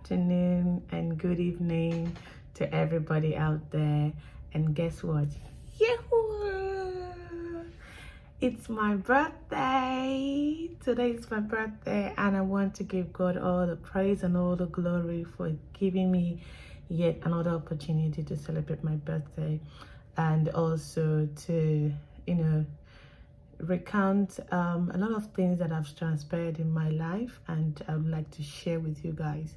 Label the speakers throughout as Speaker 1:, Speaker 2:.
Speaker 1: afternoon and good evening to everybody out there. And guess what? Yahoo! It's my birthday. Today is my birthday, and I want to give God all the praise and all the glory for giving me yet another opportunity to celebrate my birthday, and also to, recount a lot of things that have transpired in my life, and I would like to share with you guys.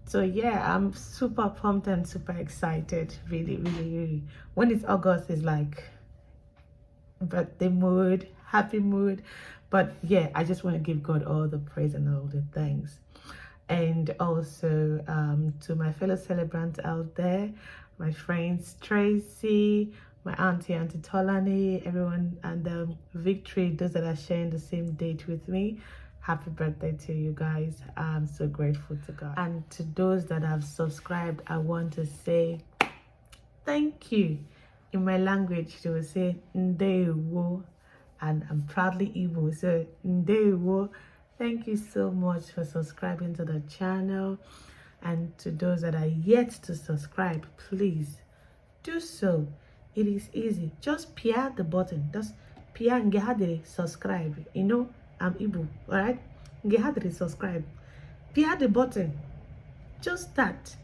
Speaker 1: So yeah, I'm super pumped and super excited. Really. When it's August, it's like birthday mood, happy mood. But yeah, I just want to give God all the praise and all the thanks. And also to my fellow celebrants out there, my friends Tracy, my auntie Tolani, everyone, and Victory, those that are sharing the same date with me. Happy birthday to you guys. I'm so grateful to God. And to those that have subscribed, I want to say thank you. In my language, they will say Ndewo, and I'm proudly Igbo, so Ndewo. Thank you so much for subscribing to the channel. And to those that are yet to subscribe, please do so. It is easy. Just peer the button. Just peer and get subscribe. I'm Igbo, alright? Get subscribe. Peer the button. Just that,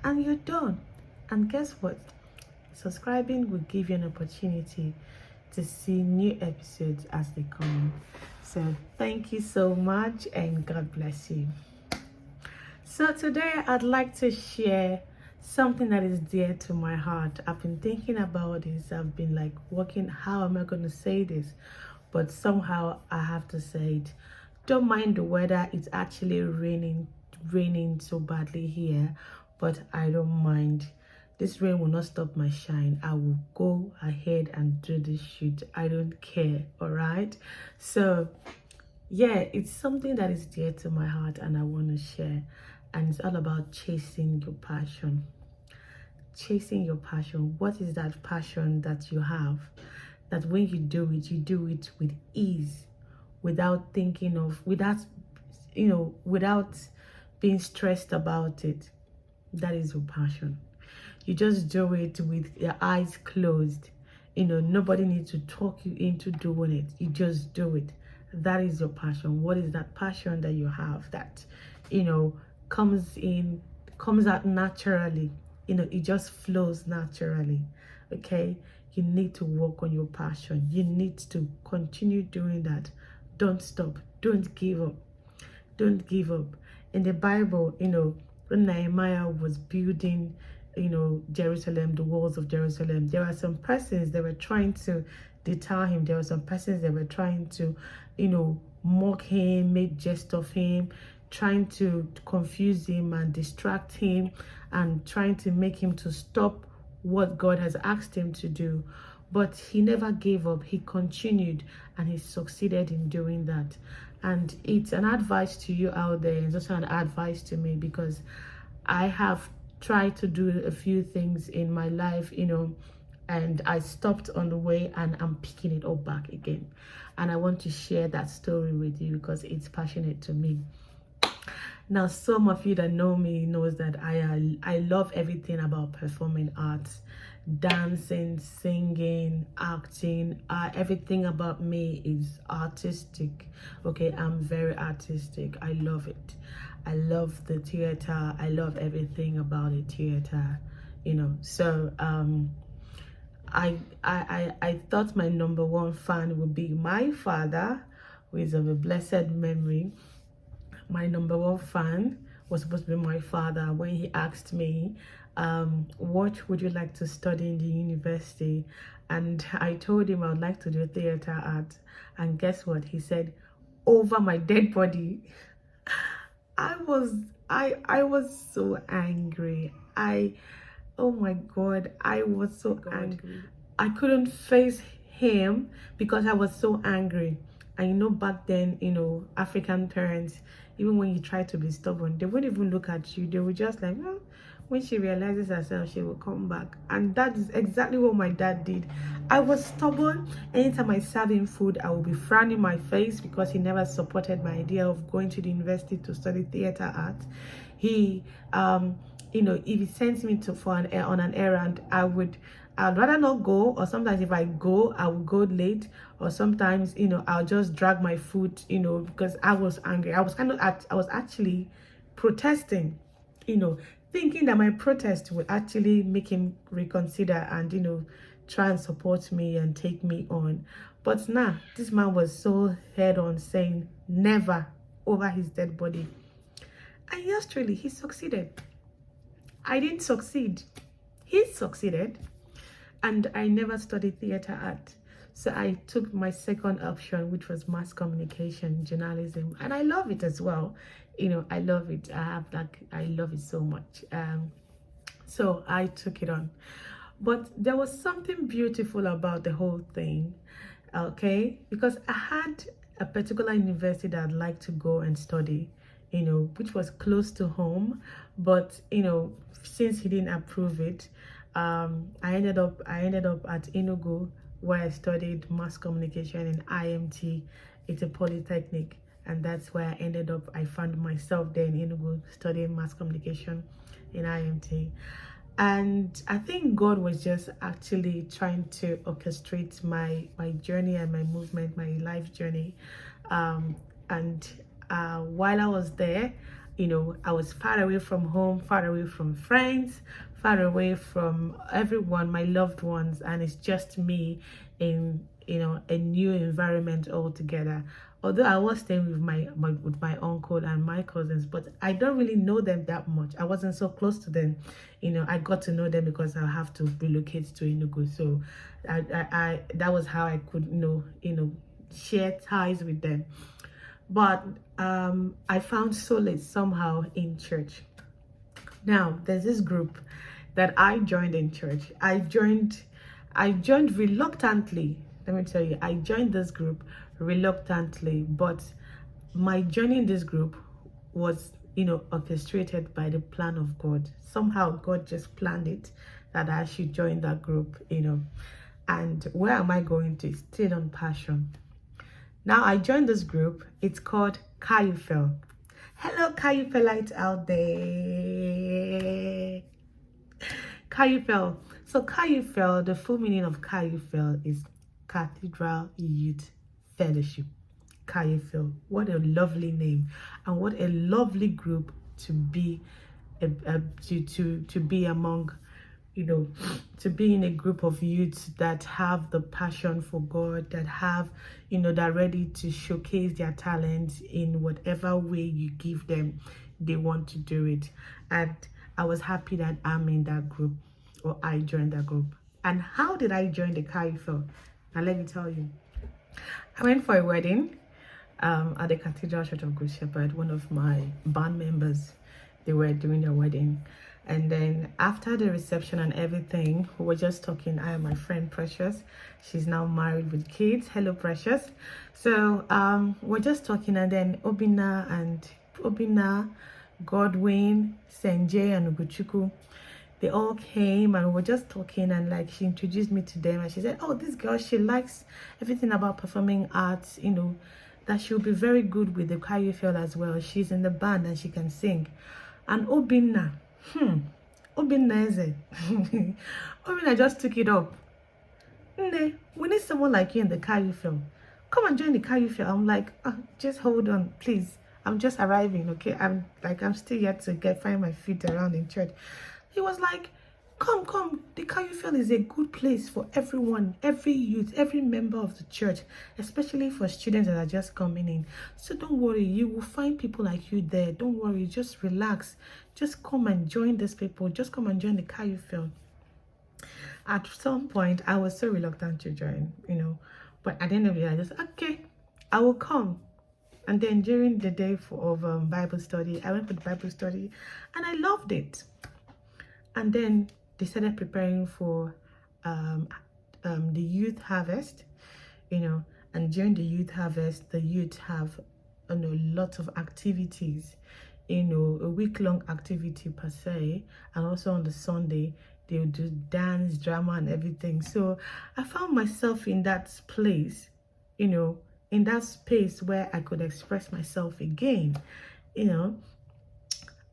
Speaker 1: and you're done. And guess what? Subscribing will give you an opportunity to see new episodes as they come. So thank you so much, and God bless you. So today I'd like to share something that is dear to my heart. I've been thinking about this. I've been like working, how am I going to say this? But somehow I have to say it. Don't mind the weather. It's actually raining so badly here, but I don't mind. This rain will not stop my shine. I will go ahead and do this shoot. I don't care, all right? So yeah, it's something that is dear to my heart and I want to share. And it's all about chasing your passion. Chasing your passion. What is that passion that you have, that when you do it with ease, without thinking of, without being stressed about it? That is your passion. You just do it with your eyes closed. Nobody needs to talk you into doing it. You just do it. That is your passion. What is that passion that you have that comes out naturally? It just flows naturally. Okay, you need to work on your passion. You need to continue doing that. Don't stop. Don't give up. Don't give up. In the Bible, when Nehemiah was building Jerusalem, the walls of Jerusalem, there were some persons that were trying to deter him. There were some persons that were trying to mock him, make jest of him, trying to confuse him and distract him, and trying to make him to stop what God has asked him to do. But he never gave up. He continued, and he succeeded in doing that. And it's an advice to you out there, and also an advice to me, because I have tried to do a few things in my life, and I stopped on the way, and I'm picking it up back again. And I want to share that story with you because it's passionate to me. Now, some of you that know me knows that I love everything about performing arts, dancing, singing, acting. Everything about me is artistic. Okay, I'm very artistic. I love it. I love the theater. I love everything about the theater. So I thought my number one fan would be my father, who is of a blessed memory. My number one fan was supposed to be my father when he asked me, what would you like to study in the university? And I told him I would like to do theater art. And guess what? He said, over my dead body. I was so angry. Oh my God, I was so angry. I couldn't face him because I was so angry. And back then, African parents, even when you try to be stubborn, they wouldn't even look at you. They would just like, well, when she realizes herself, she will come back. And that is exactly what my dad did. I was stubborn. Anytime I serve him food, I will be frowning my face because he never supported my idea of going to the university to study theater art. He you know, if he sends me to for an on an errand, I'd rather not go, or sometimes if I go, I will go late, or sometimes, you know, I'll just drag my foot, you know, because I was angry. I was actually protesting, you know, thinking that my protest would actually make him reconsider and, you know, try and support me and take me on. But nah, this man was so head on saying never over his dead body. And yes, truly, he succeeded. I didn't succeed. He succeeded. And I never studied theater art. So I took my second option, which was mass communication, journalism. And I love it as well. You know, I love it. I love it so much. So I took it on. But there was something beautiful about the whole thing, okay? Because I had a particular university that I'd like to go and study, you know, which was close to home. But, you know, since he didn't approve it, I ended up at Enugu, where I studied mass communication in IMT. It's a polytechnic, and that's where I found myself there in Enugu studying mass communication in IMT. And I think God was just actually trying to orchestrate my journey and my movement, my life journey. While I was there, you know, I was far away from home, far away from friends, far away from everyone, my loved ones, and it's just me in, you know, a new environment altogether. Although I was staying with my uncle and my cousins, but I don't really know them that much. I wasn't so close to them. You know, I got to know them because I have to relocate to Enugu. So I that was how I could you know share ties with them. But I found solace somehow in church. Now there's this group that I joined in church. I joined reluctantly. Let me tell you, I joined this group reluctantly, but my journey in this group was, you know, orchestrated by the plan of God. Somehow God just planned it that I should join that group, you know. And where am I going to? Still on passion. Now I joined this group. It's called CAYOUFEL. Hello, CAYOUFELites out there. CAYOUFEL. So CAYOUFEL, the full meaning of CAYOUFEL is Cathedral Youth Fellowship. CAYOUFEL. What a lovely name, and what a lovely group to be, to be among, you know, to be in a group of youths that have the passion for God, that have, you know, that are ready to showcase their talents in whatever way you give them, they want to do it. And I was happy that I'm in that group, or I joined that group. And how did I join the CAYOUFEL? Now let me tell you. I went for a wedding at the Cathedral Church of Good Shepherd. One of my band members, they were doing their wedding. And then after the reception and everything, we were just talking. I and my friend Precious, she's now married with kids. Hello, Precious. So we're just talking, and then Obina, Godwin, Senjay, and Uguchuku, they all came, and we were just talking, and like she introduced me to them, and she said, oh, this girl, she likes everything about performing arts, you know, that she'll be very good with the CAYOUFEL as well. She's in the band and she can sing. And Obina, Obina is it? Obina just took it up. We need someone like you in the CAYOUFEL. Come and join the CAYOUFEL. I'm like, just hold on, please. I'm just arriving, okay? I'm still yet to find my feet around in church. He was like, come, the CAYOUFEL is a good place for everyone, every youth, every member of the church, especially for students that are just coming in. So don't worry, you will find people like you there. Don't worry, just relax. Just come and join these people. Just come and join the CAYOUFEL. At some point, I was so reluctant to join, you know, but at the end of the day, I just, okay, I will come. And then during the day of Bible study, I went for the Bible study, and I loved it. And then they started preparing for the youth harvest, you know, and during the youth harvest, the youth have, you know, lots of activities, you know, a week-long activity per se, and also on the Sunday, they'll do dance, drama, and everything. So I found myself in that place, you know, in that space where I could express myself again, you know.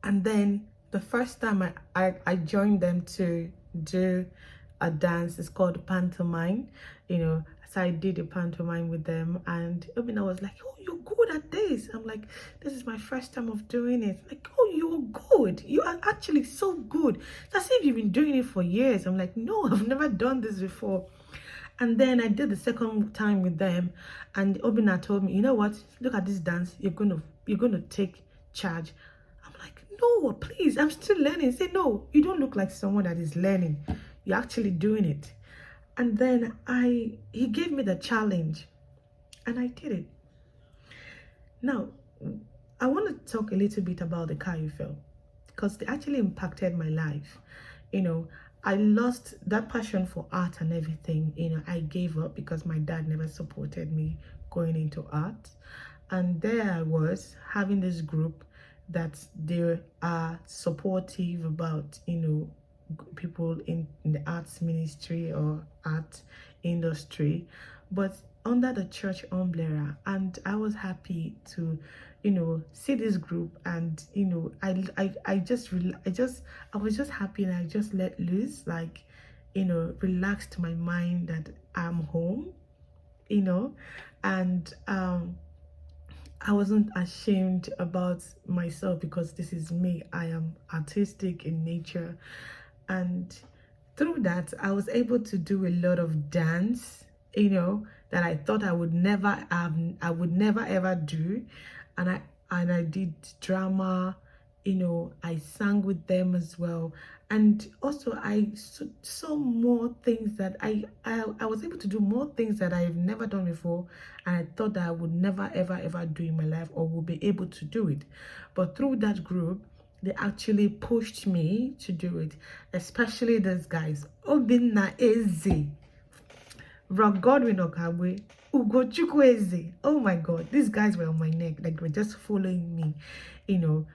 Speaker 1: And then the first time I joined them to do a dance, it's called pantomime, you know. So I did a pantomime with them, and Obina was like, oh, you're good at this. I'm like, this is my first time of doing it. Like, oh, you're good. You are actually so good. It's as if you've been doing it for years. I'm like, no, I've never done this before. And then I did the second time with them, and Obina told me, you know what, look at this dance, you're gonna take charge. I'm like, no, please, I'm still learning. Say, no, you don't look like someone that is learning, you're actually doing it. And then he gave me the challenge, and I did it. Now I want to talk a little bit about the CAYOUFEL, because they actually impacted my life. You know, I lost that passion for art and everything. You know, I gave up because my dad never supported me going into art. And there I was having this group that they are supportive about, you know, people in the arts ministry or art industry, but under the church umbrella. And I was happy to, you know, see this group, and you know, I was just happy, and I just let loose, like, you know, relaxed my mind that I'm home, you know. And I wasn't ashamed about myself, because this is me. I am artistic in nature, and through that I was able to do a lot of dance, you know, that I thought I would never ever do. And I did drama, you know, I sang with them as well. And also I saw more things that I was able to do more things that I've never done before, and I thought that I would never ever do in my life, or would be able to do it. But through that group, they actually pushed me to do it, especially those guys. Obinna Eze, Rock Godwin Okagwe, Ugo Chukwueze. Oh my God, these guys were on my neck, like, were just following me, you know.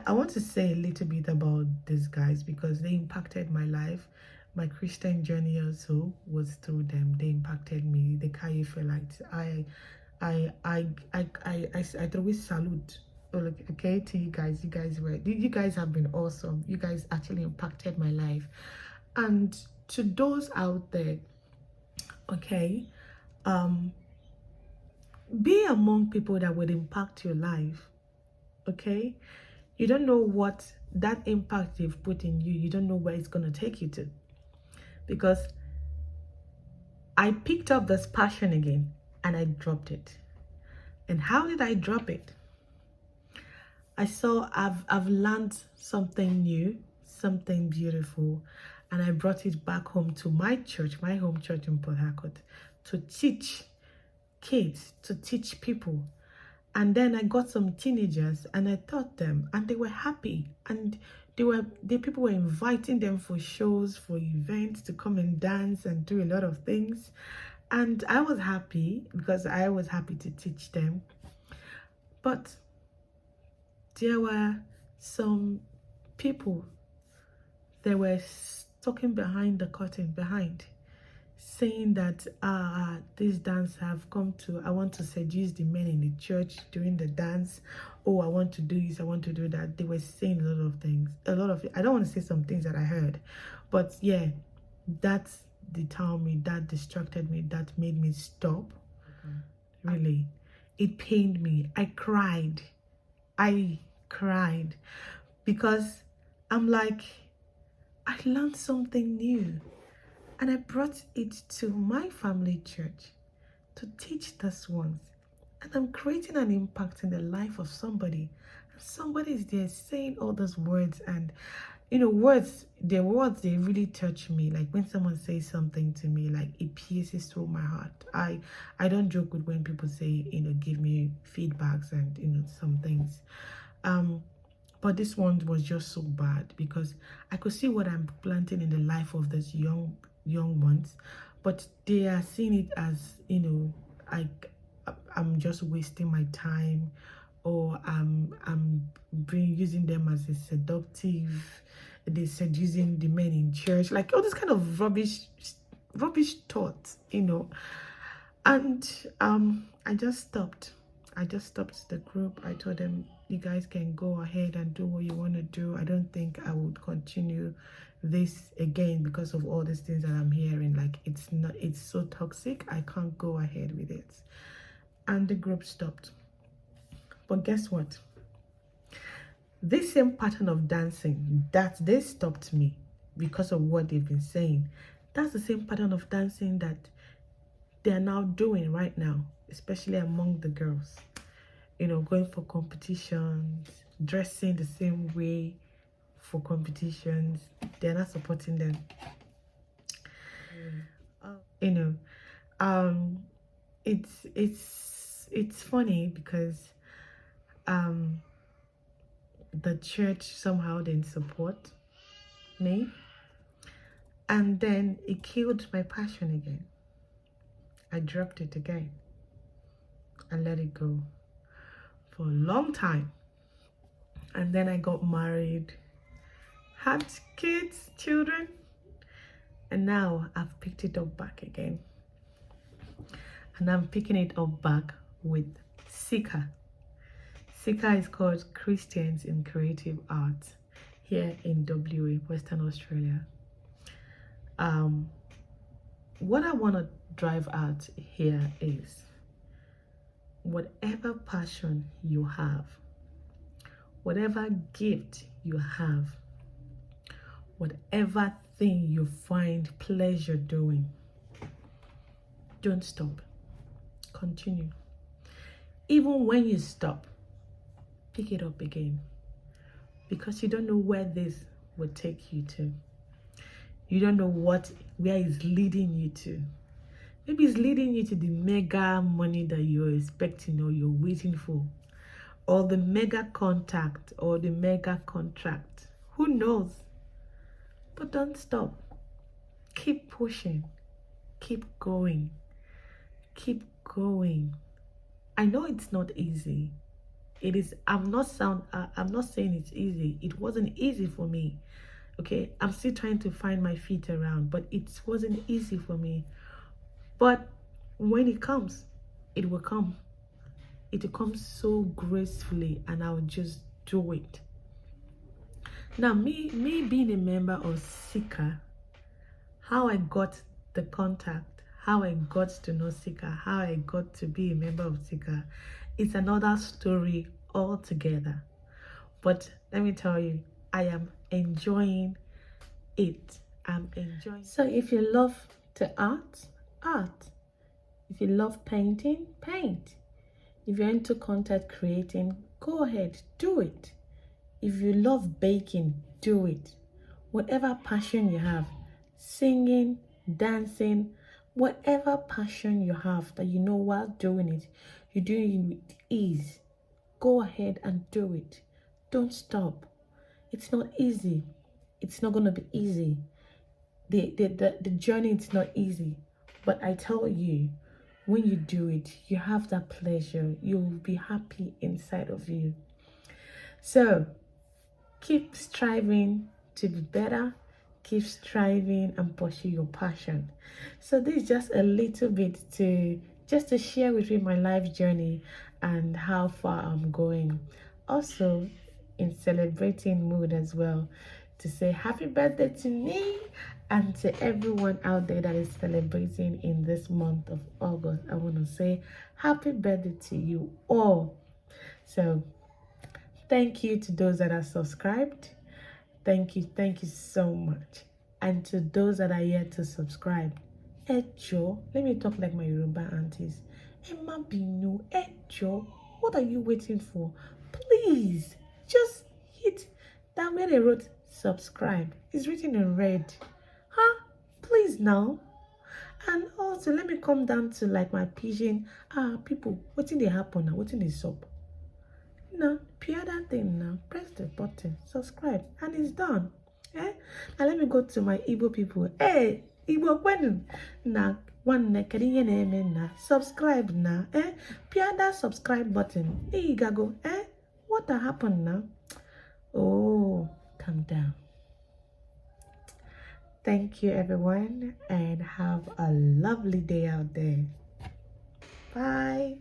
Speaker 1: I want to say a little bit about these guys, because they impacted my life. My Christian journey also was through them. They impacted me. The CAYOUFELites. I always salute. Okay, to you guys. You guys have been awesome. You guys actually impacted my life. And to those out there, okay, be among people that would impact your life. Okay, you don't know what that impact they've put in you. You don't know where it's going to take you to. Because I picked up this passion again, and I dropped it. And how did I drop it? I saw I've learned something new, something beautiful, and I brought it back home to my church, my home church in Port Harcourt, to teach kids, to teach people. And then I got some teenagers, and I taught them, and they were happy, and people were inviting them for shows, for events, to come and dance and do a lot of things. And I was happy, because I was happy to teach them. But there were some people that were talking behind the curtain, behind, saying that this dance have come to, I want to seduce the men in the church during the dance. Oh, I want to do this, I want to do that. They were saying a lot of things, I don't want to say some things that I heard, but yeah, that deterred me, that distracted me, that made me stop. Really, it pained me. I cried, because I'm like, I learned something new, and I brought it to my family church to teach this ones. And I'm creating an impact in the life of somebody. And somebody is there saying all those words, and you know, words, they really touch me. Like when someone says something to me, like it pierces through my heart. I don't joke with when people say, you know, give me feedbacks and, you know, some things. But this one was just so bad, because I could see what I'm planting in the life of these young ones, but they are seeing it as, you know, I'm just wasting my time, or I'm using them as a seductive. They're seducing the men in church, like all this kind of rubbish thoughts, you know. And I just stopped the group. I told them, You guys can go ahead and do what you want to do. I don't think I would continue this again because of all these things that I'm hearing. Like, it's so toxic. I can't go ahead with it. And the group stopped. But guess what? This same pattern of dancing that they stopped me because of what they've been saying, that's the same pattern of dancing that they're now doing right now, especially among the girls. You know, going for competitions, dressing the same way for competitions. They're not supporting them. You know, it's funny because the church somehow didn't support me, and then it killed my passion again. I dropped it again and let it go for a long time. And then I got married, had kids, children, and now I've picked it up back again. And I'm picking it up back with Sika. Sika is called Christians in Creative Arts here in WA, Western Australia. What I want to drive at here is whatever passion you have, whatever gift you have, whatever thing you find pleasure doing, don't stop. Continue. Even when you stop, pick it up again, because you don't know where this will take you to. You don't know where it's leading you to. Maybe it's leading you to the mega money that you're expecting or you're waiting for, or the mega contact or the mega contract. Who knows? But don't stop. Keep pushing. Keep going. Keep going. I know it's not easy. It is. I'm not saying it's easy. It wasn't easy for me. Okay, I'm still trying to find my feet around, but it wasn't easy for me. But when it comes, it will come. It will come so gracefully, and I'll just do it. Now, me being a member of Sika, how I got the contact, how I got to know Sika, how I got to be a member of Sika, it's another story altogether. But let me tell you, I am enjoying it. I'm enjoying. So if you love to art. If you love painting, paint. If you're into content creating, go ahead, do it. If you love baking, do it. Whatever passion you have, singing, dancing, whatever passion you have that you know while doing it, you're doing it with ease. Go ahead and do it. Don't stop. It's not easy. It's not going to be easy. The journey is not easy. But I tell you, when you do it, you have that pleasure. You'll be happy inside of you. So keep striving to be better. Keep striving and pursue your passion. So this is just a little bit to share with you my life journey and how far I'm going. Also in celebrating mood as well, to say happy birthday to me and to everyone out there that is celebrating in this month of August. I want to say happy birthday to you all. So thank you to those that are subscribed. Thank you so much. And to those that are yet to subscribe, Ejo, let me talk like my Yoruba aunties. Emma Binu, Ejo, what are you waiting for? Please, just hit that where they wrote subscribe. It's written in red. Huh? Please now. And also, let me come down to like my pigeon. People, what did they happen now? What did they sup? Now, pure that thing now. Press the button, subscribe, and it's done. Now let me go to my Igbo people. Hey, Igbo when now one na subscribe now. Pure that subscribe button. There you go. What happened now? Oh, calm down. Thank you everyone, and have a lovely day out there. Bye.